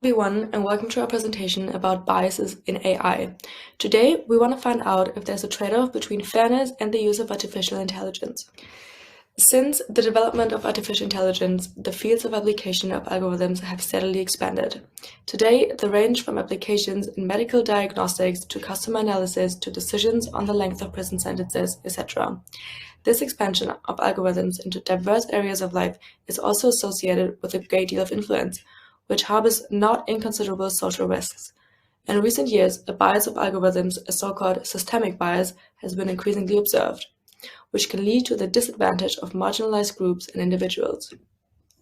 Everyone, and welcome to our presentation about biases in AI. Today, we want to find out if there's a trade-off between fairness and the use of artificial intelligence. Since the development of artificial intelligence, the fields of application of algorithms have steadily expanded. Today, they range from applications in medical diagnostics to customer analysis to decisions on the length of prison sentences, etc. This expansion of algorithms into diverse areas of life is also associated with a great deal of influence, which harbors not inconsiderable social risks. In recent years, a bias of algorithms, a so-called systemic bias, has been increasingly observed, which can lead to the disadvantage of marginalized groups and individuals.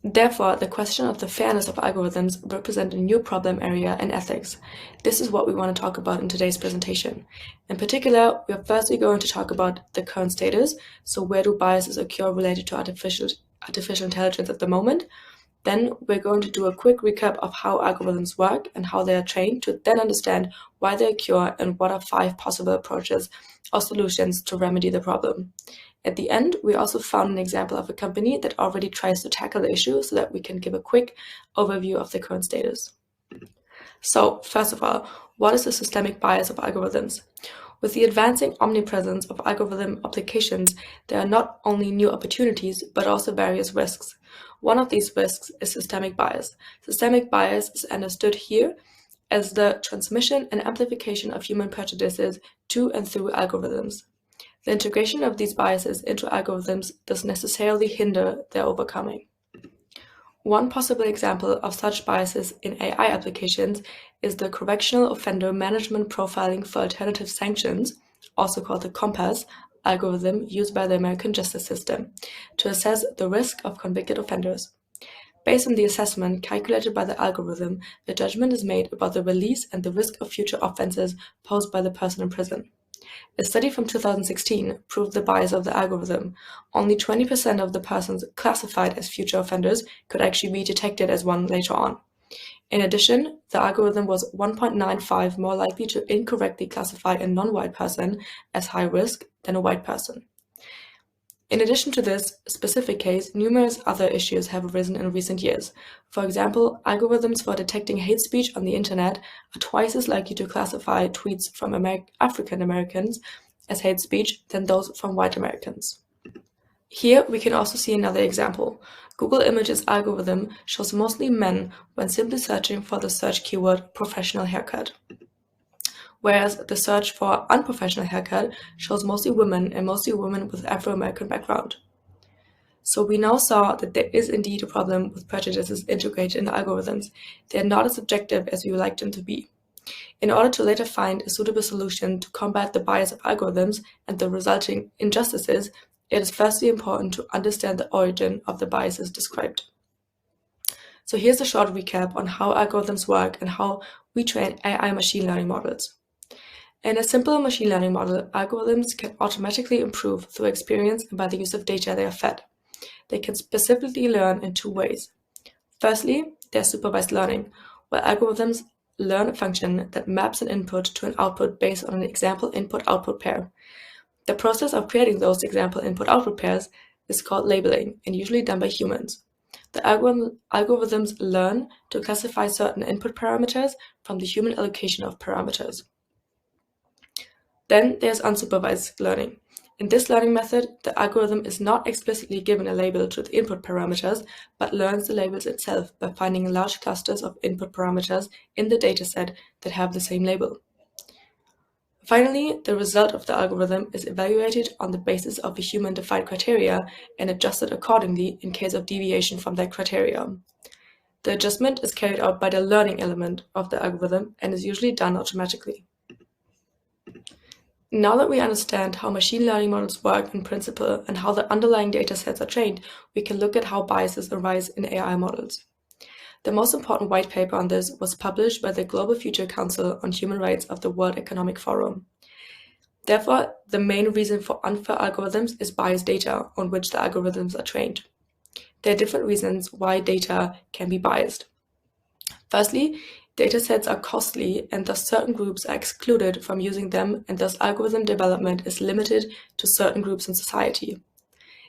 Therefore, the question of the fairness of algorithms represents a new problem area in ethics. This is what we want to talk about in today's presentation. In particular, we are firstly going to talk about the current status, so where do biases occur related to artificial intelligence at the moment. Then we're going to do a quick recap of how algorithms work and how they are trained to then understand why they occur and what are 5 possible approaches or solutions to remedy the problem. At the end, we also found an example of a company that already tries to tackle the issue so that we can give a quick overview of the current status. So, first of all, what is the systemic bias of algorithms? With the advancing omnipresence of algorithm applications, there are not only new opportunities, but also various risks. One of these risks is systemic bias. Systemic bias is understood here as the transmission and amplification of human prejudices to and through algorithms. The integration of these biases into algorithms does necessarily hinder their overcoming. One possible example of such biases in AI applications is the Correctional Offender Management Profiling for Alternative Sanctions, also called the COMPASS, algorithm used by the American justice system to assess the risk of convicted offenders. Based on the assessment calculated by the algorithm, a judgment is made about the release and the risk of future offenses posed by the person in prison. A study from 2016 proved the bias of the algorithm. Only 20% of the persons classified as future offenders could actually be detected as one later on. In addition, the algorithm was 1.95 more likely to incorrectly classify a non-white person as high risk than a white person. In addition to this specific case, numerous other issues have arisen in recent years. For example, algorithms for detecting hate speech on the internet are twice as likely to classify tweets from African Americans as hate speech than those from white Americans. Here we can also see another example. Google Images algorithm shows mostly men when simply searching for the search keyword professional haircut, whereas the search for unprofessional haircut shows mostly women and mostly women with Afro-American background. So we now saw that there is indeed a problem with prejudices integrated in algorithms. They are not as objective as we would like them to be. In order to later find a suitable solution to combat the bias of algorithms and the resulting injustices, it is firstly important to understand the origin of the biases described. So here's a short recap on how algorithms work and how we train AI machine learning models. In a simple machine learning model, algorithms can automatically improve through experience and by the use of data they are fed. They can specifically learn in 2 ways. Firstly, there's supervised learning, where algorithms learn a function that maps an input to an output based on an example input-output pair. The process of creating those example input-output pairs is called labeling and usually done by humans. The algorithms learn to classify certain input parameters from the human allocation of parameters. Then there's unsupervised learning. In this learning method, the algorithm is not explicitly given a label to the input parameters, but learns the labels itself by finding large clusters of input parameters in the dataset that have the same label. Finally, the result of the algorithm is evaluated on the basis of a human-defined criteria and adjusted accordingly in case of deviation from that criteria. The adjustment is carried out by the learning element of the algorithm and is usually done automatically. Now that we understand how machine learning models work in principle and how the underlying datasets are trained, we can look at how biases arise in AI models. The most important white paper on this was published by the Global Future Council on Human Rights of the World Economic Forum. Therefore, the main reason for unfair algorithms is biased data on which the algorithms are trained. There are different reasons why data can be biased. Firstly, datasets are costly and thus certain groups are excluded from using them, and thus algorithm development is limited to certain groups in society.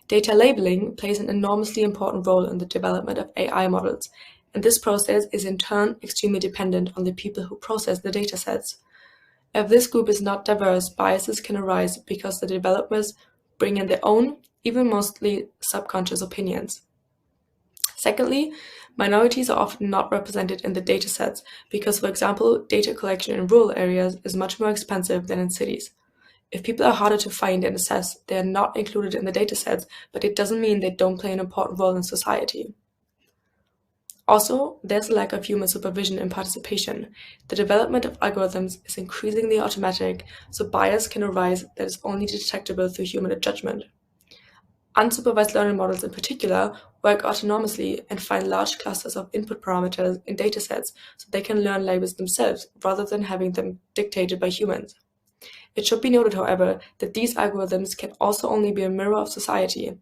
Data labeling plays an enormously important role in the development of AI models, and this process is in turn extremely dependent on the people who process the datasets. If this group is not diverse, biases can arise because the developers bring in their own, even mostly subconscious opinions. Secondly, minorities are often not represented in the datasets because, for example, data collection in rural areas is much more expensive than in cities. If people are harder to find and assess, they are not included in the datasets, but it doesn't mean they don't play an important role in society. Also, there's a lack of human supervision and participation. The development of algorithms is increasingly automatic, so bias can arise that is only detectable through human judgment. Unsupervised learning models in particular work autonomously and find large clusters of input parameters in datasets so they can learn labels themselves rather than having them dictated by humans. It should be noted, however, that these algorithms can also only be a mirror of society.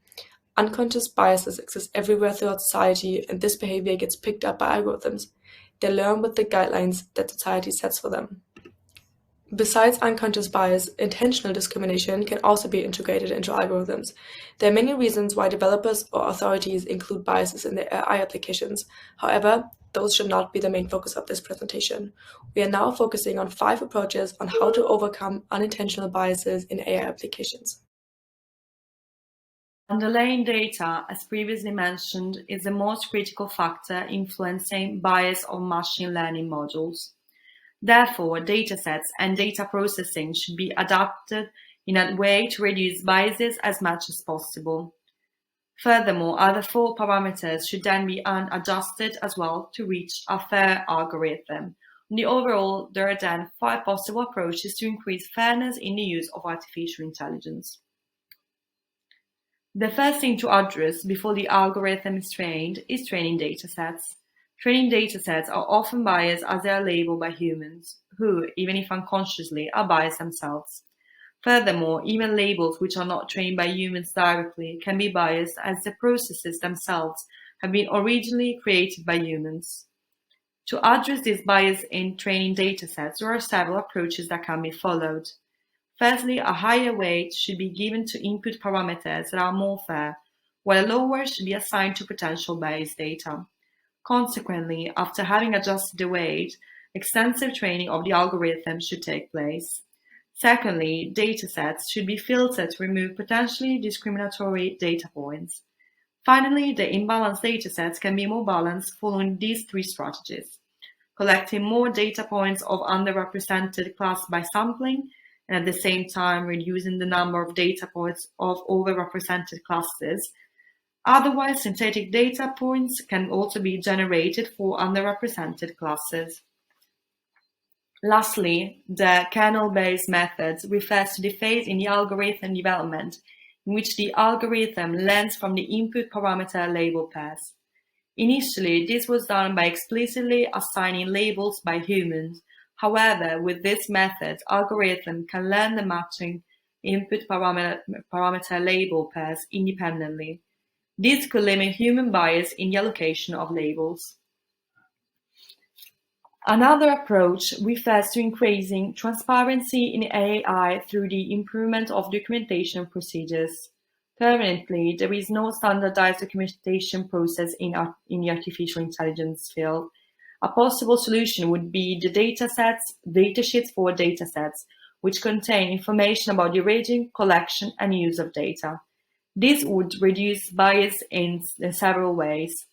Unconscious biases exist everywhere throughout society, and this behavior gets picked up by algorithms. They learn with the guidelines that society sets for them. Besides unconscious bias, intentional discrimination can also be integrated into algorithms. There are many reasons why developers or authorities include biases in their AI applications. However, those should not be the main focus of this presentation. We are now focusing on 5 approaches on how to overcome unintentional biases in AI applications. Underlying data, as previously mentioned, is the most critical factor influencing bias of machine learning models. Therefore, datasets and data processing should be adapted in a way to reduce biases as much as possible. Furthermore, other 4 parameters should then be adjusted as well to reach a fair algorithm. On the overall, there are then 5 possible approaches to increase fairness in the use of artificial intelligence. The first thing to address before the algorithm is trained is training datasets. Training datasets are often biased as they are labeled by humans, who, even if unconsciously, are biased themselves. Furthermore, even labels which are not trained by humans directly can be biased as the processes themselves have been originally created by humans. To address this bias in training datasets, there are several approaches that can be followed. Firstly, a higher weight should be given to input parameters that are more fair, while a lower should be assigned to potential biased data. Consequently, after having adjusted the weight, extensive training of the algorithm should take place. Secondly, datasets should be filtered to remove potentially discriminatory data points. Finally, the imbalanced datasets can be more balanced following these 3 strategies: collecting more data points of underrepresented class by sampling, and at the same time reducing the number of data points of overrepresented classes. Otherwise, synthetic data points can also be generated for underrepresented classes. Lastly, the kernel-based method refers to the phase in the algorithm development in which the algorithm learns from the input parameter label pairs. Initially, this was done by explicitly assigning labels by humans. However, with this method, algorithm can learn the matching input parameter label pairs independently. This could limit human bias in the allocation of labels. Another approach refers to increasing transparency in AI through the improvement of documentation procedures. Currently, there is no standardized documentation process in the artificial intelligence field. A possible solution would be the datasheets for datasets, which contain information about the origin, collection, and use of data. This would reduce bias in several ways.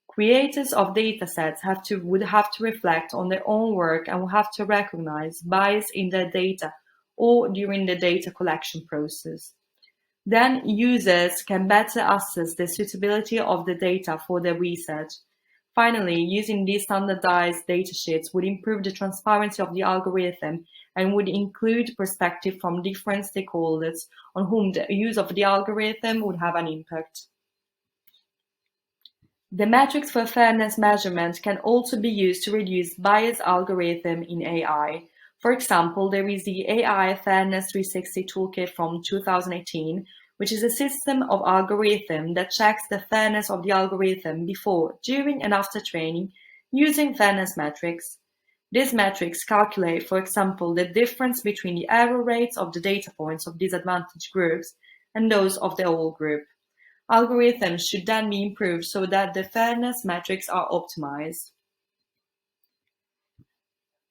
Creators of datasets would have to reflect on their own work and will have to recognize bias in their data or during the data collection process. Then users can better assess the suitability of the data for their research. Finally, using these standardized datasheets would improve the transparency of the algorithm and would include perspective from different stakeholders on whom the use of the algorithm would have an impact. The metrics for fairness measurement can also be used to reduce bias algorithm in AI. For example, there is the AI Fairness 360 Toolkit from 2018, which is a system of algorithm that checks the fairness of the algorithm before, during, and after training using fairness metrics. These metrics calculate, for example, the difference between the error rates of the data points of disadvantaged groups and those of the whole group. Algorithms should then be improved so that the fairness metrics are optimized.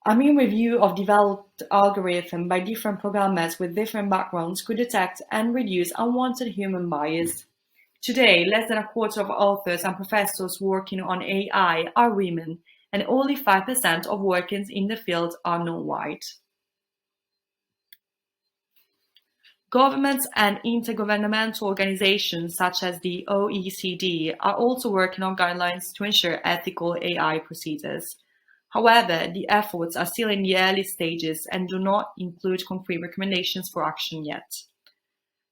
A mean review of developed algorithms by different programmers with different backgrounds could detect and reduce unwanted human bias. Today, less than a quarter of authors and professors working on AI are women, and only 5% of workers in the field are non-white. Governments and intergovernmental organizations such as the OECD are also working on guidelines to ensure ethical AI procedures. However, the efforts are still in the early stages and do not include concrete recommendations for action yet.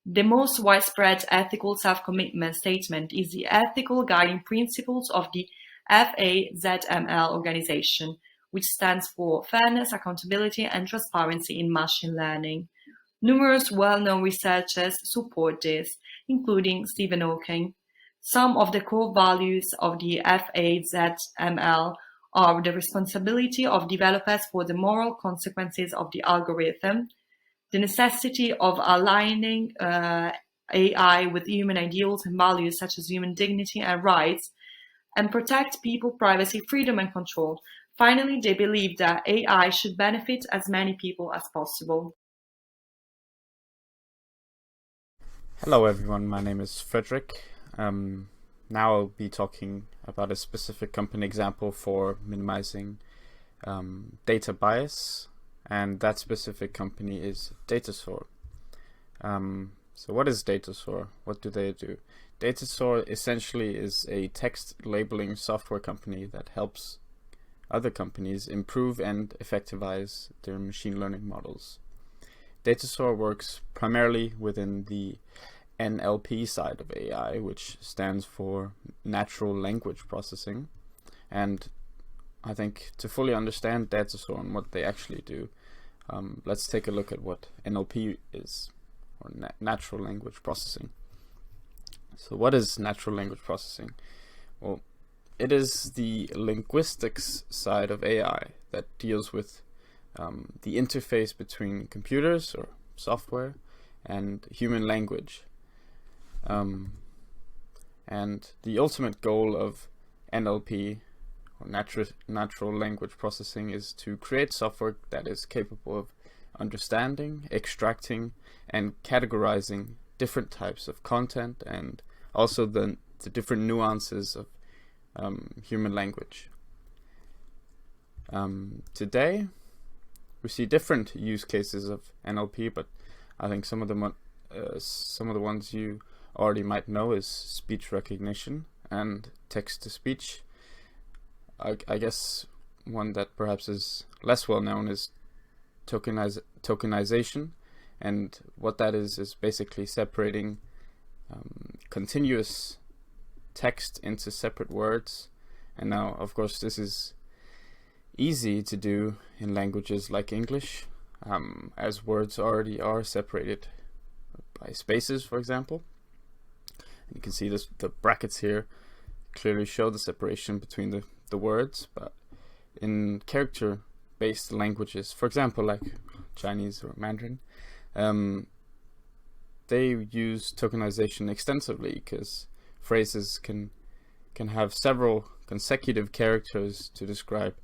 The most widespread ethical self-commitment statement is the Ethical Guiding Principles of the FAZML organization, which stands for Fairness, Accountability, and Transparency in Machine Learning. Numerous well-known researchers support this, including Stephen Hawking. Some of the core values of the FAZML are the responsibility of developers for the moral consequences of the algorithm, the necessity of aligning AI with human ideals and values such as human dignity and rights, and protect people, privacy, freedom, and control. Finally, they believe that AI should benefit as many people as possible. Hello everyone, my name is Frederik. Now I'll be talking about a specific company example for minimizing data bias, and that specific company is Datasaur. So what is Datasaur? What do they do? Datasaur essentially is a text labeling software company that helps other companies improve and effectivize their machine learning models. Datasaur works primarily within the NLP side of AI, which stands for natural language processing. And I think to fully understand Datasaur and what they actually do, let's take a look at what NLP is, or natural language processing. So what is natural language processing? Well, it is the linguistics side of AI that deals with the interface between computers or software and human language. And the ultimate goal of NLP, or natural language processing, is to create software that is capable of understanding, extracting, and categorizing different types of content, and also the different nuances of human language. Today, we see different use cases of NLP, but I think some of the ones you already might know is speech recognition and text-to-speech. I guess one that perhaps is less well known is tokenization, and what that is basically separating continuous text into separate words. And now, of course, this is easy to do in languages like English, as words already are separated by spaces, for example. And you can see this, the brackets here clearly show the separation between the words, but in character-based languages, for example, like Chinese or Mandarin, they use tokenization extensively because phrases can have several consecutive characters to describe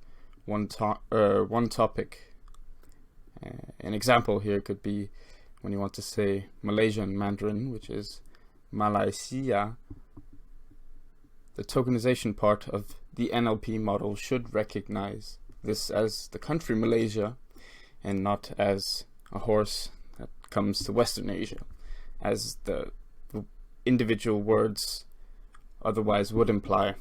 one topic. An example here could be when you want to say Malaysian Mandarin, which is Malaysia. The tokenization part of the NLP model should recognize this as the country Malaysia and not as a horse that comes to Western Asia, as the individual words otherwise would imply.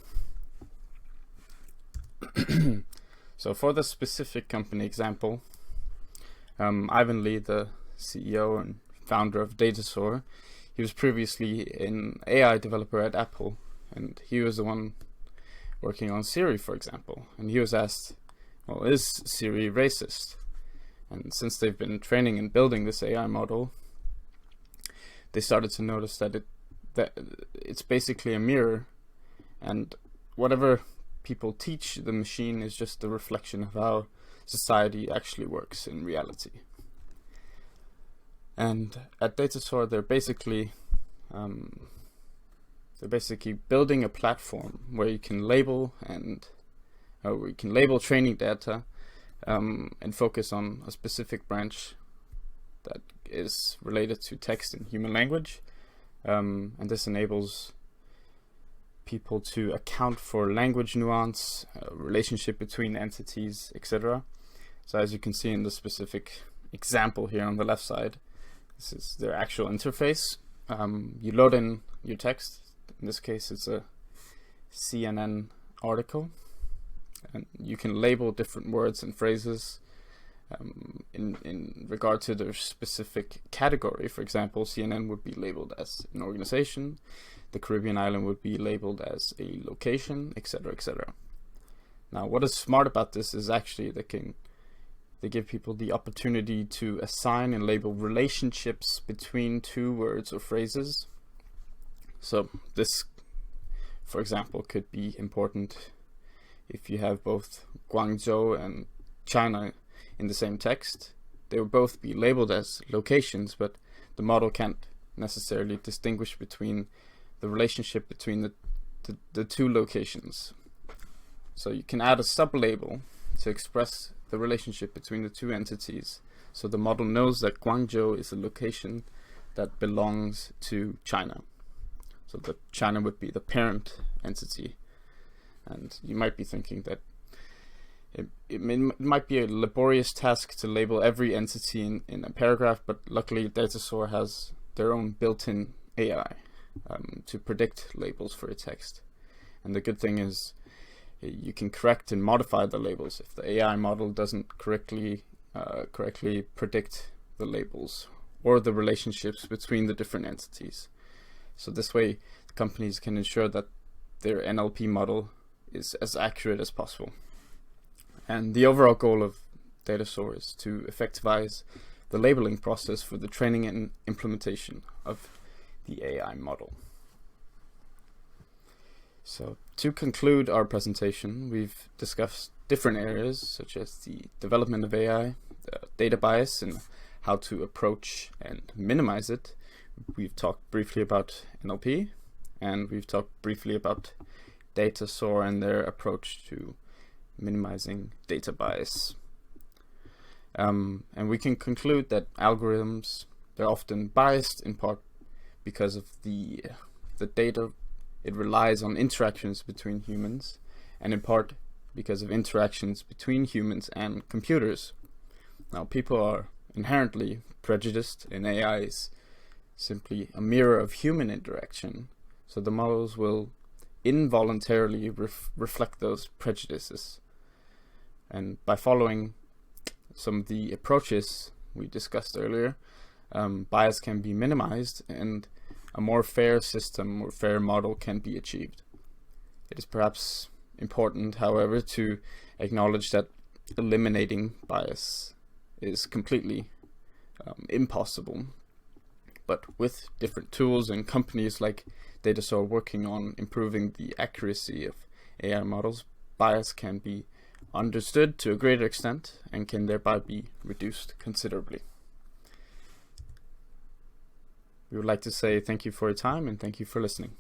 So for the specific company example, Ivan Lee, the CEO and founder of Datasaur, he was previously an AI developer at Apple, and he was the one working on Siri, for example. And he was asked, well, is Siri racist? And since they've been training and building this AI model, they started to notice that it's basically a mirror, and whatever people teach the machine is just a reflection of how society actually works in reality. And at Datasaur, they're basically They're basically building a platform where you can label training data and focus on a specific branch that is related to text and human language. And this enables people to account for language nuance, relationship between entities, etc. So as you can see in the specific example here on the left side, this is their actual interface. You load in your text. In this case, it's a CNN article, and you can label different words and phrases in regard to their specific category. For example, CNN would be labeled as an organization, the Caribbean island would be labeled as a location, etc., etc. Now, what is smart about this is actually they give people the opportunity to assign and label relationships between two words or phrases. So this, for example, could be important if you have both Guangzhou and China in the same text. They will both be labeled as locations, but the model can't necessarily distinguish between the relationship between the two locations. So you can add a sub-label to express the relationship between the two entities, so the model knows that Guangzhou is a location that belongs to China. So that China would be the parent entity. And you might be thinking that it might be a laborious task to label every entity in a paragraph, but luckily Datasaur has their own built-in AI to predict labels for a text. And the good thing is you can correct and modify the labels if the AI model doesn't correctly predict the labels or the relationships between the different entities. So this way companies can ensure that their NLP model is as accurate as possible. And the overall goal of Datasaur is to effectivize the labeling process for the training and implementation of the AI model. So to conclude our presentation, we've discussed different areas such as the development of AI, data bias, and how to approach and minimize it. We've talked briefly about NLP, and we've talked briefly about Datasaur and their approach to minimizing data bias. And we can conclude that algorithms, they're often biased in part because of the data. It relies on interactions between humans, and in part because of interactions between humans and computers. Now, people are inherently prejudiced, and AI is simply a mirror of human interaction, so the models will involuntarily reflect those prejudices. And by following some of the approaches we discussed earlier, bias can be minimized and a more fair system or fair model can be achieved. It is perhaps important, however, to acknowledge that eliminating bias is completely impossible. But with different tools and companies like Datasaur working on improving the accuracy of AI models, bias can be understood to a greater extent and can thereby be reduced considerably. We would like to say thank you for your time and thank you for listening.